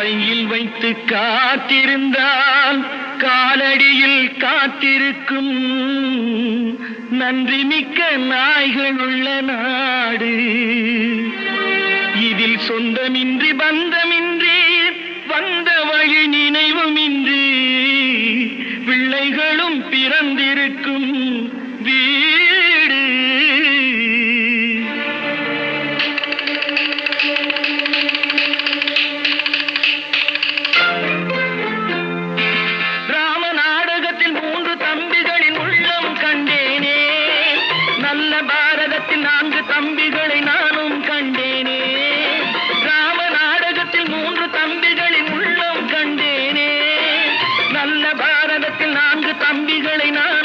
கையில் வைத்து காத்திருந்தால் காலடியில் காத்திருக்கும் நன்றி மிக்க நாய்கள் உள்ள நாடு. இதில் சொந்தமின்றி பந்தமின்றி வந்த வழி நினைவுமின்றி பிள்ளைகளும் பிறந்திருக்கும் வீடு. ராம நாடகத்தில் 3 தம்பிகளின் உள்ளம் கண்டேனே, நல்ல பாரதத்தில் 4 தம்பிகளை நானும் கண்டேனே. ராம நாடகத்தில் 3 தம்பிகளின் உள்ளம் கண்டேனே, நல்ல பாரதத்தில் 4 தம்பிகளை நான்